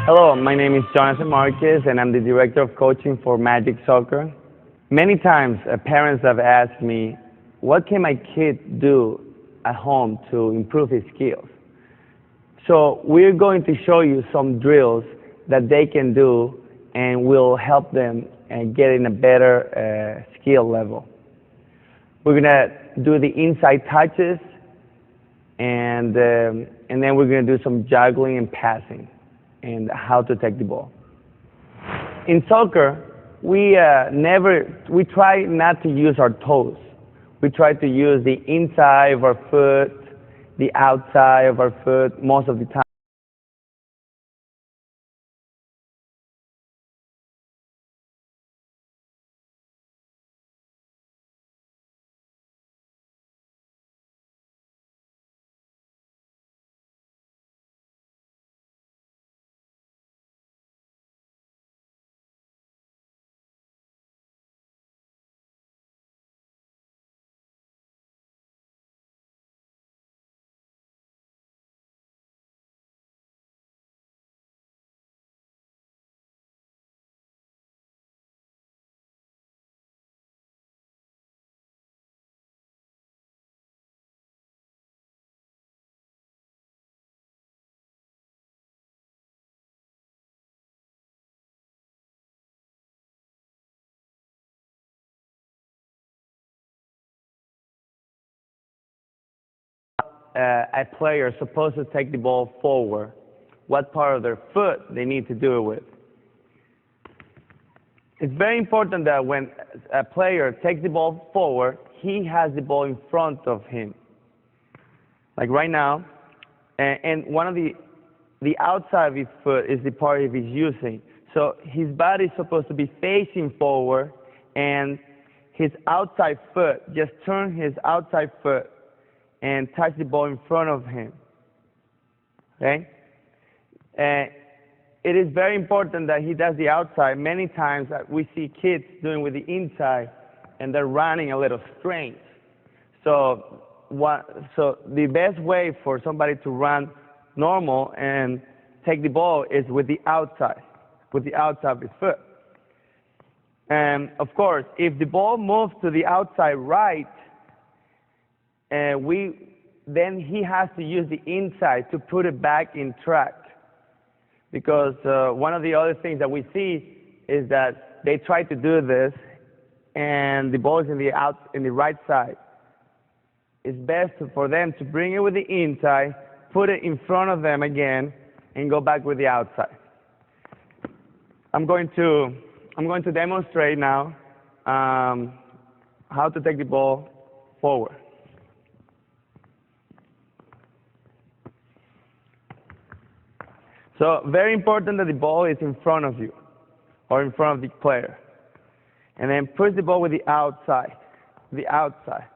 Hello, my name is Jonathan Marquez, and I'm the Director of Coaching for Magic Soccer. Many times, parents have asked me, what can my kid do at home to improve his skills? So we're going to show you some drills that they can do and will help them get in a better skill level. We're going to do the inside touches, and then we're going to do some juggling and passing and how to take the ball. In soccer, we try not to use our toes. We try to use the inside of our foot, the outside of our foot most of the time. A player is supposed to take the ball forward, what part of their foot they need to do it with. It's very important that when a player takes the ball forward, he has the ball in front of him. Like right now, and one of the outside of his foot is the part he's using. So his body is supposed to be facing forward, and his outside foot, just turn his outside foot and touch the ball in front of him. Okay? It is very important that he does the outside. Many times we see kids doing with the inside, and they're running a little strange. So the best way for somebody to run normal and take the ball is with the outside of his foot. And of course, if the ball moves to the outside right, then he has to use the inside to put it back in track. Because one of the other things that we see is that they try to do this, and the ball is in the right side. It's best for them to bring it with the inside, put it in front of them again, and go back with the outside. I'm going to demonstrate now how to take the ball forward. So very important that the ball is in front of you or in front of the player. And then push the ball with the outside, with the outside.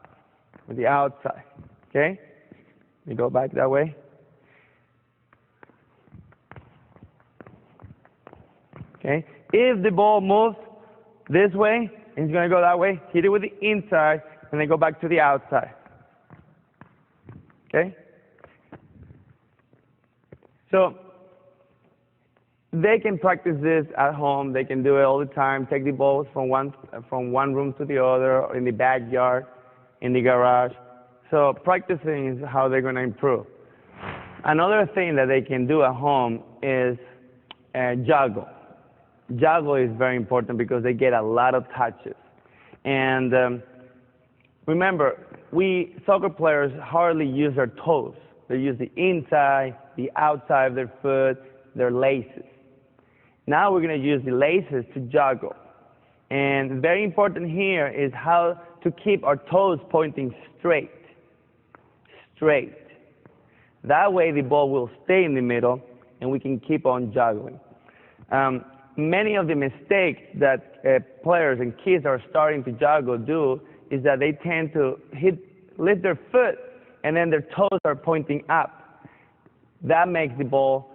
Okay? You go back that way. Okay? If the ball moves this way and it's going to go that way, hit it with the inside and then go back to the outside. Okay? So they can practice this at home. They can do it all the time. Take the balls from one room to the other, in the backyard, in the garage. So practicing is how they're going to improve. Another thing that they can do at home is juggle. Juggle is very important because they get a lot of touches. And remember, we soccer players hardly use their toes. They use the inside, the outside of their foot, their laces. Now we're going to use the laces to juggle. And very important here is how to keep our toes pointing straight. Straight. That way the ball will stay in the middle and we can keep on juggling. Many of the mistakes that players and kids are starting to juggle do is that they tend to hit lift their foot, and then their toes are pointing up. That makes the ball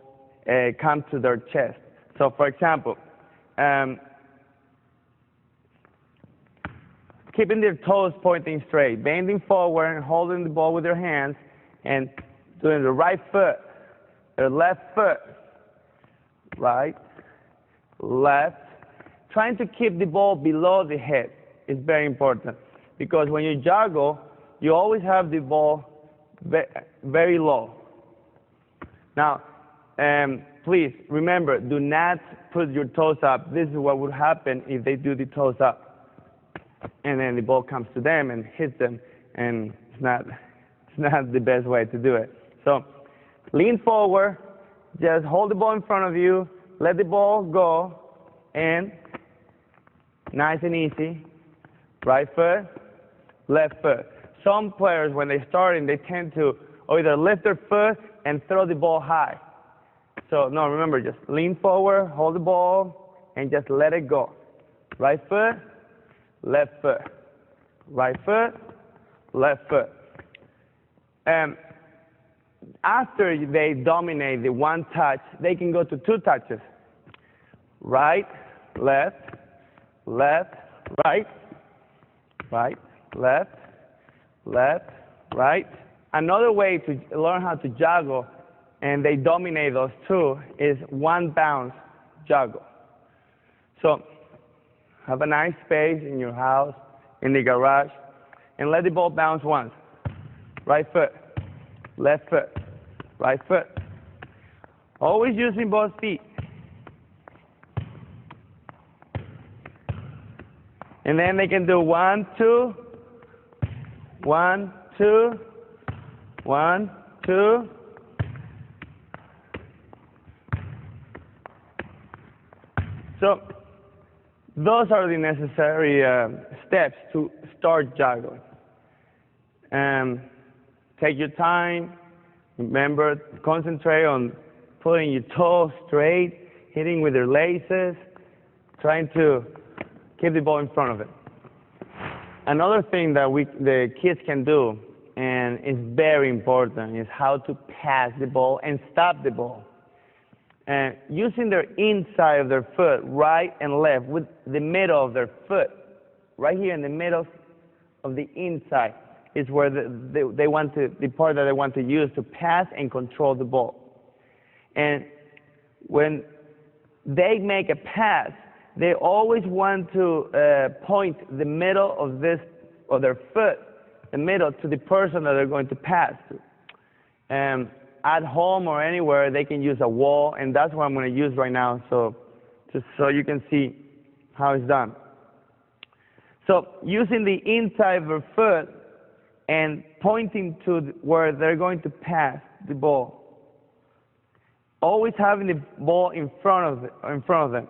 come to their chest. So, for example, keeping their toes pointing straight, bending forward and holding the ball with their hands, and doing the right foot, their left foot, right, left. Trying to keep the ball below the head is very important, because when you juggle, you always have the ball very low. Now, please remember, do not put your toes up. This is what would happen if they do the toes up, and then the ball comes to them and hits them, and it's not the best way to do it. So lean forward, just hold the ball in front of you, let the ball go, and nice and easy, right foot, left foot. Some players, when they're starting, they tend to either lift their foot and throw the ball high. So no, remember, just lean forward, hold the ball, and just let it go. Right foot, left foot, right foot, left foot. After they dominate the one touch, they can go to two touches. Right, left, left, right, right, left, left, right. Another way to learn how to juggle, and they dominate those two, is one bounce juggle. So have a nice space in your house, in the garage, and let the ball bounce once. Right foot, left foot, right foot. Always using both feet. And then they can do 1, 2, 1, 2, 1, 2. So those are the necessary steps to start juggling. Take your time. Remember, concentrate on putting your toes straight, hitting with your laces, trying to keep the ball in front of it. Another thing that the kids can do, and is very important, is how to pass the ball and stop the ball. And using their inside of their foot, right and left, with the middle of their foot, right here in the middle of the inside, is where they want to, the part that they want to use to pass and control the ball. And when they make a pass, they always want to point the middle of their foot, the middle, to the person that they're going to pass to. At home or anywhere, they can use a wall, and that's what I'm going to use right now, so just so you can see how it's done. So using the inside of their foot and pointing to where they're going to pass the ball. Always having the ball in front of them.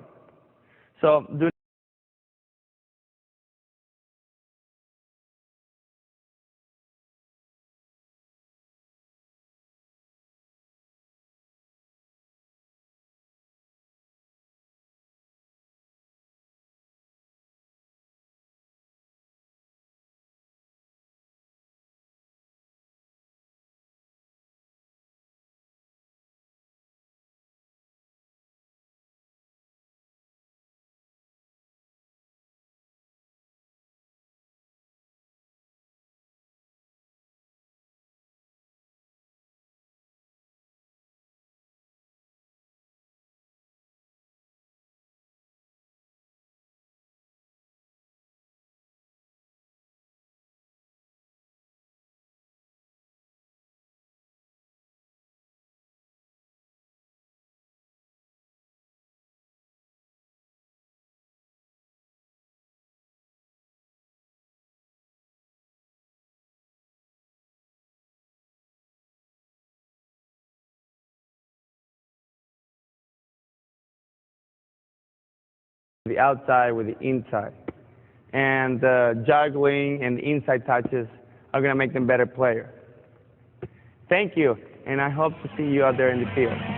So do the outside with the inside. And juggling and the inside touches are going to make them better players. Thank you, and I hope to see you out there in the field.